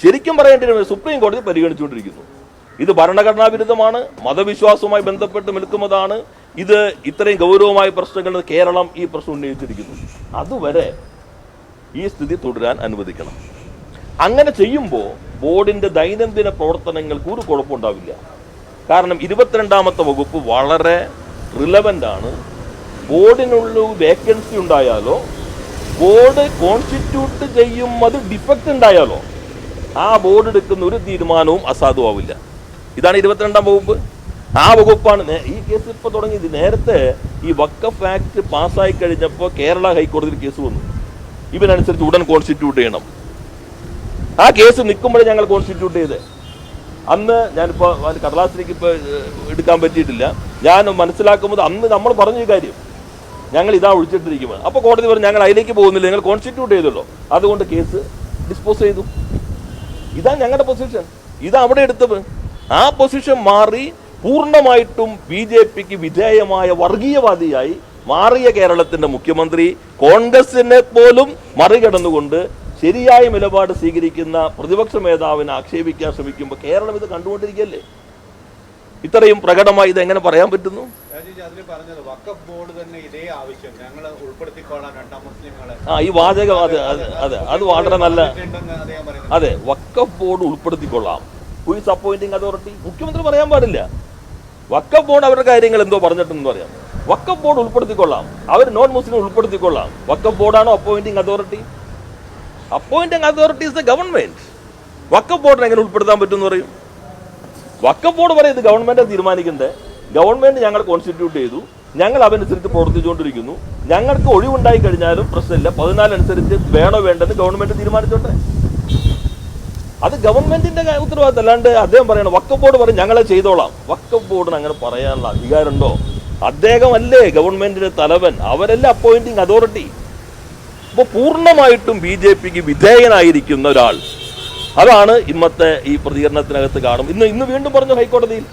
ശരിക്കും പറയേണ്ടി സുപ്രീം കോടതി പരിഗണിച്ചുകൊണ്ടിരിക്കുന്നു. ഇത് ഭരണഘടനാ വിരുദ്ധമാണ്, മതവിശ്വാസവുമായി ബന്ധപ്പെട്ട് നിൽക്കുന്നതാണ്. ഇത് ഇത്രയും ഗൗരവമായ പ്രശ്നങ്ങൾ കേരളം ഈ പ്രശ്നം ഉന്നയിച്ചിരിക്കുന്നു. അതുവരെ ഈ സ്ഥിതി തുടരാൻ അനുവദിക്കണം. അങ്ങനെ ചെയ്യുമ്പോൾ ബോർഡിന്റെ ദൈനംദിന പ്രവർത്തനങ്ങൾക്ക് ഒരു കുഴപ്പമുണ്ടാവില്ല. കാരണം 22ാമത്തെ വകുപ്പ് വളരെ റിലവൻ്റ് ആണ്. ബോർഡിനുള്ള വേക്കൻസി ഉണ്ടായാലോ ബോർഡ് കോൺസ്റ്റിറ്റ്യൂട്ട് ചെയ്യും അത് ഡിഫക്റ്റ് ഉണ്ടായാലോ ആ ബോർഡ് എടുക്കുന്ന ഒരു തീരുമാനവും അസാധുവാവില്ല. ഇതാണ് 22ാം വകുപ്പ്. ആ വകുപ്പാണ് ഈ കേസ് ഇപ്പോൾ തുടങ്ങിയത്. നേരത്തെ ഈ വഖഫ് ആക്ട് പാസ്സായി കഴിഞ്ഞപ്പോൾ കേരള ഹൈക്കോടതിയിൽ കേസ് വന്നു. ഇവനനുസരിച്ച് ഉടൻ കോൺസ്റ്റിറ്റ്യൂട്ട് ചെയ്യണം. ആ കേസ് നിൽക്കുമ്പോഴേ ഞങ്ങൾ കോൺസ്റ്റിറ്റ്യൂട്ട് ചെയ്തേ. അന്ന് ഞാനിപ്പോൾ കടലാസിലേക്ക് ഇപ്പോൾ എടുക്കാൻ പറ്റിയിട്ടില്ല. ഞാൻ മനസ്സിലാക്കുമ്പോൾ അന്ന് നമ്മൾ പറഞ്ഞു ഈ കാര്യം ഞങ്ങൾ ഇതാ ഒഴിച്ചിട്ടിരിക്കുന്നത്. അപ്പോൾ കോടതി പറഞ്ഞു ഞങ്ങൾ അതിലേക്ക് പോകുന്നില്ല, ഞങ്ങൾ കോൺസ്റ്റിറ്റ്യൂട്ട് ചെയ്തല്ലോ, അതുകൊണ്ട് കേസ് ഡിസ്പോസ് ചെയ്തു. ഇതാ ഞങ്ങളുടെ പൊസിഷൻ. ഇതാ അവിടെ എടുത്തത്. ആ പൊസിഷൻ മാറി പൂർണ്ണമായിട്ടും BJPക്ക് വിധേയമായ വർഗീയവാദിയായി മാറിയ കേരളത്തിന്റെ മുഖ്യമന്ത്രി കോൺഗ്രസിനെ പോലും മറികടന്നുകൊണ്ട് ശരിയായ നിലപാട് സ്വീകരിക്കുന്ന പ്രതിപക്ഷ നേതാവിനെ ആക്ഷേപിക്കാൻ ശ്രമിക്കുമ്പോൾ കേരളം ഇത് കണ്ടുകൊണ്ടിരിക്കുകയല്ലേ? ഇത്രയും പ്രകടമായി ഇത് എങ്ങനെ പറയാൻ പറ്റുന്നു? ഈ വാചകം അതെ അത് വളരെ നല്ല. അതെ, വഖഫ് ബോർഡ് ഉൾപ്പെടുത്തിക്കൊള്ളാം. Who is appointing authority? മുഖ്യമന്ത്രി പറയാൻ പാടില്ല. വഖഫ് ബോർഡ് അവരുടെ കാര്യങ്ങൾ എന്തോ പറഞ്ഞിട്ടുണ്ടെന്ന് പറയാം. വഖഫ് ബോർഡ് ഉൾപ്പെടുത്തിക്കൊള്ളാം, അവർ നോൺ മുസ്ലിം ഉൾപ്പെടുത്തിക്കൊള്ളാം. വഖഫ് ബോർഡാണോ appointing authority? Appointing authority is the government. Waqf ബോർഡിനെ എങ്ങനെ ഉൾപ്പെടുത്താൻ പറ്റുമെന്ന് പറയും? വഖഫ് ബോർഡ് പറയും ഇത് ഗവൺമെന്റ് തീരുമാനിക്കണ്ടേ, ഗവൺമെന്റ് ഞങ്ങൾ കോൺസ്റ്റിറ്റ്യൂട്ട് ചെയ്തു, ഞങ്ങൾ അതനുസരിച്ച് പ്രവർത്തിച്ചുകൊണ്ടിരിക്കുന്നു, ഞങ്ങൾക്ക് ഒഴിവുണ്ടായി കഴിഞ്ഞാലും പ്രശ്നമില്ല, 14 അനുസരിച്ച് വേണോ വേണ്ടെന്ന് ഗവൺമെന്റ് തീരുമാനിച്ചോട്ടെ. അത് ഗവൺമെന്റിന്റെ ഉത്തരവാദിത്തം. അല്ലാണ്ട് അദ്ദേഹം പറയണം വഖഫ് ബോർഡ് പറയും ഞങ്ങളെ ചെയ്തോളാം. വഖഫ് ബോർഡിന് അങ്ങനെ പറയാനുള്ള അധികാരമുണ്ടോ? അദ്ദേഹമല്ലേ ഗവൺമെന്റിന്റെ തലവൻ, അവരല്ലേ അപ്പോയിന്റിംഗ് അതോറിറ്റി. അപ്പോൾ പൂർണ്ണമായിട്ടും BJPക്ക് വിധേയനായിരിക്കുന്ന ഒരാൾ, അതാണ് ഇന്നത്തെ ഈ പ്രതികരണത്തിനകത്ത് കാണും. ഇന്ന് വീണ്ടും പറഞ്ഞു ഹൈക്കോടതിയിൽ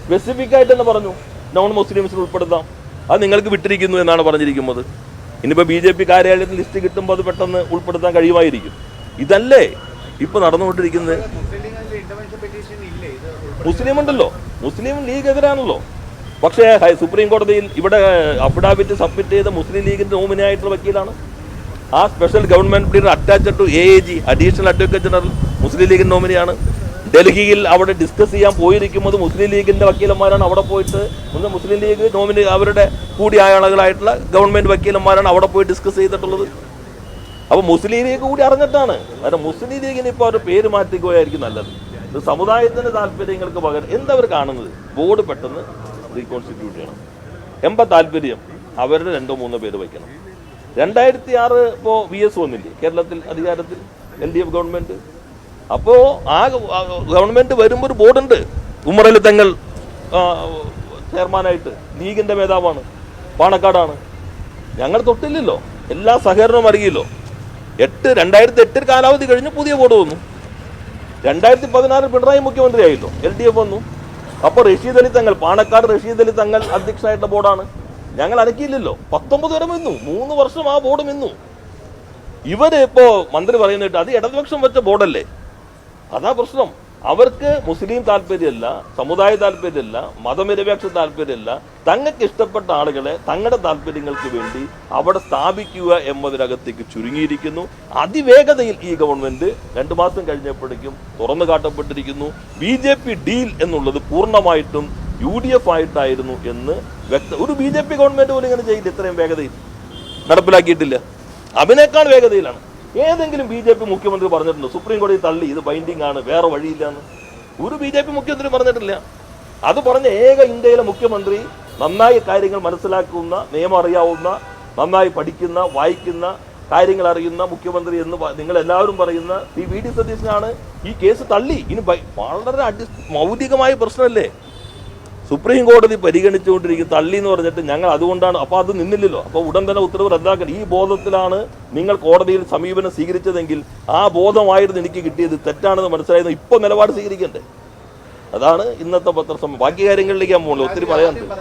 സ്പെസിഫിക് ആയിട്ട് തന്നെ പറഞ്ഞു നോൺ മുസ്ലിംസിന് ഉൾപ്പെടുത്താം, അത് നിങ്ങൾക്ക് വിട്ടിരിക്കുന്നു എന്നാണ് പറഞ്ഞിരിക്കുന്നത്. ഇനിയിപ്പോൾ BJP കാര്യാലയത്തിൽ ലിസ്റ്റ് കിട്ടുമ്പോൾ അത് പെട്ടെന്ന് ഉൾപ്പെടുത്താൻ കഴിയുമായിരിക്കും. ഇതല്ലേ ഇപ്പൊ നടന്നുകൊണ്ടിരിക്കുന്നത്? മുസ്ലിം ഉണ്ടല്ലോ, മുസ്ലിം ലീഗ് എതിരാണല്ലോ. പക്ഷേ സുപ്രീം കോടതിയിൽ ഇവിടെ അഫിഡാവിറ്റ് സബ്മിറ്റ് ചെയ്ത മുസ്ലിം ലീഗിന്റെ നോമിനി ആയിട്ടുള്ള വക്കീലാണ്. ആ special government attached to AAG additional advocate general Muslim ലീഗിന്റെ നോമിനിയാണ്. ഡൽഹിയിൽ അവിടെ ഡിസ്കസ് ചെയ്യാൻ പോയിരിക്കുന്നത് മുസ്ലിം ലീഗിന്റെ വക്കീലന്മാരാണ്. അവിടെ പോയിട്ട് മുസ്ലിം ലീഗ് നോമിനി അവരുടെ കൂടിയായ ആളുകളായിട്ടുള്ള ഗവൺമെന്റ് വക്കീലന്മാരാണ് അവിടെ പോയി ഡിസ്കസ് ചെയ്തിട്ടുള്ളത്. അപ്പോൾ മുസ്ലിം ലീഗ് കൂടി അറിഞ്ഞിട്ടാണ്. കാരണം മുസ്ലിം ലീഗിന് ഇപ്പോൾ അവർ പേര് മാറ്റിക്കുകയായിരിക്കും നല്ലത്. ഇത് സമുദായത്തിന്റെ താല്പര്യങ്ങൾക്ക് പകരം എന്തവർ കാണുന്നത്? ബോർഡ് പെട്ടെന്ന് റീകോൺസ്റ്റിറ്റ്യൂട്ട് ചെയ്യണം. എന്താ താല്പര്യം? അവരുടെ 2-3 പേര് വയ്ക്കണം. 2006 ഇപ്പോൾ VS വന്നില്ലേ കേരളത്തിൽ അധികാരത്തിൽ, LDF ഗവൺമെന്റ്. അപ്പോൾ ആ ഗവൺമെന്റ് വരുമ്പോൾ ഒരു ബോർഡുണ്ട്. ഉമ്മറലി തങ്ങൾ ചെയർമാനായിട്ട്, ലീഗിന്റെ നേതാവാണ്, പാണക്കാടാണ്. ഞങ്ങൾ തൊട്ടില്ലല്ലോ, എല്ലാ സഹകരണവും അറിയില്ലോ. 2008 കാലാവധി കഴിഞ്ഞ് പുതിയ ബോർഡ് വന്നു. 2016 പിണറായി മുഖ്യമന്ത്രി ആയല്ലോ, LDF വന്നു. അപ്പോൾ റഷീദ് അലി തങ്ങൾ, പാണക്കാട് റഷീദ് അലി തങ്ങൾ അധ്യക്ഷനായിട്ടുള്ള ബോർഡാണ്. ഞങ്ങൾ അനക്കിയില്ലല്ലോ. 19 വരെ നിന്നു, 3 വർഷം ആ ബോർഡ് നിന്നു. ഇവര് ഇപ്പോ മന്ത്രി പറയുന്നിട്ട് അത് ഇടതുപക്ഷം വെച്ച ബോർഡല്ലേ. അതാ പ്രശ്നം. അവർക്ക് മുസ്ലിം താല്പര്യമല്ല, സമുദായ താല്പര്യമല്ല, മതനിരപേക്ഷ താല്പര്യമല്ല. തങ്ങൾക്ക് ഇഷ്ടപ്പെട്ട ആളുകളെ തങ്ങളുടെ താല്പര്യങ്ങൾക്ക് വേണ്ടി അവിടെ സ്ഥാപിക്കുക എന്നതിനകത്തേക്ക് ചുരുങ്ങിയിരിക്കുന്നു. അതിവേഗതയിൽ ഈ ഗവൺമെന്റ് 2 മാസം കഴിഞ്ഞപ്പോഴേക്കും തുറന്നു കാട്ടപ്പെട്ടിരിക്കുന്നു. BJP ഡീൽ എന്നുള്ളത് പൂർണ്ണമായിട്ടും UDF ആയിട്ടായിരുന്നു എന്ന് ഒരു BJP ഗവൺമെന്റ് പോലും ഇങ്ങനെ ചെയ്യില്ല. ഇത്രയും വേഗതയിൽ നടപ്പിലാക്കിയിട്ടില്ല. അതിനേക്കാൾ വേഗതയിലാണ്. ഏതെങ്കിലും BJP മുഖ്യമന്ത്രി പറഞ്ഞിട്ടുണ്ടോ സുപ്രീം കോടതി തള്ളി ഇത് ബൈൻഡിങ് ആണ്, വേറെ വഴിയില്ല എന്ന്? ഒരു BJP മുഖ്യമന്ത്രി പറഞ്ഞിട്ടില്ല. അത് പറഞ്ഞ ഏക ഇന്ത്യയിലെ മുഖ്യമന്ത്രി, നന്നായി കാര്യങ്ങൾ മനസ്സിലാക്കുന്ന, നിയമം അറിയാവുന്ന, നന്നായി പഠിക്കുന്ന, വായിക്കുന്ന, കാര്യങ്ങൾ അറിയുന്ന മുഖ്യമന്ത്രി എന്ന് നിങ്ങൾ എല്ലാവരും പറയുന്ന VD സതീശനാണ് ഈ കേസ് തള്ളി. ഇനി വളരെ മൗലികമായ പ്രശ്നമല്ലേ സുപ്രീം കോടതി പരിഗണിച്ചുകൊണ്ടിരിക്കും, തള്ളി എന്ന് പറഞ്ഞിട്ട് ഞങ്ങൾ അതുകൊണ്ടാണ്. അപ്പോൾ അത് നിന്നില്ലല്ലോ. അപ്പോൾ ഉടൻ തന്നെ ഉത്തരവ് റദ്ദാക്കണം. ഈ ബോധത്തിലാണ് നിങ്ങൾ കോടതിയിൽ സമീപനം സ്വീകരിച്ചതെങ്കിൽ ആ ബോധമായിരുന്നു എനിക്ക് കിട്ടിയത്. തെറ്റാണെന്ന് മനസ്സിലായിരുന്നു. ഇപ്പോൾ നിലപാട് സ്വീകരിക്കണ്ടേ? അതാണ് ഇന്നത്തെ പത്രസമ്മേളനം. ബാക്കി കാര്യങ്ങളിലേക്ക് ഞാൻ പോകുന്നത് ഒത്തിരി പറയാനുണ്ട്.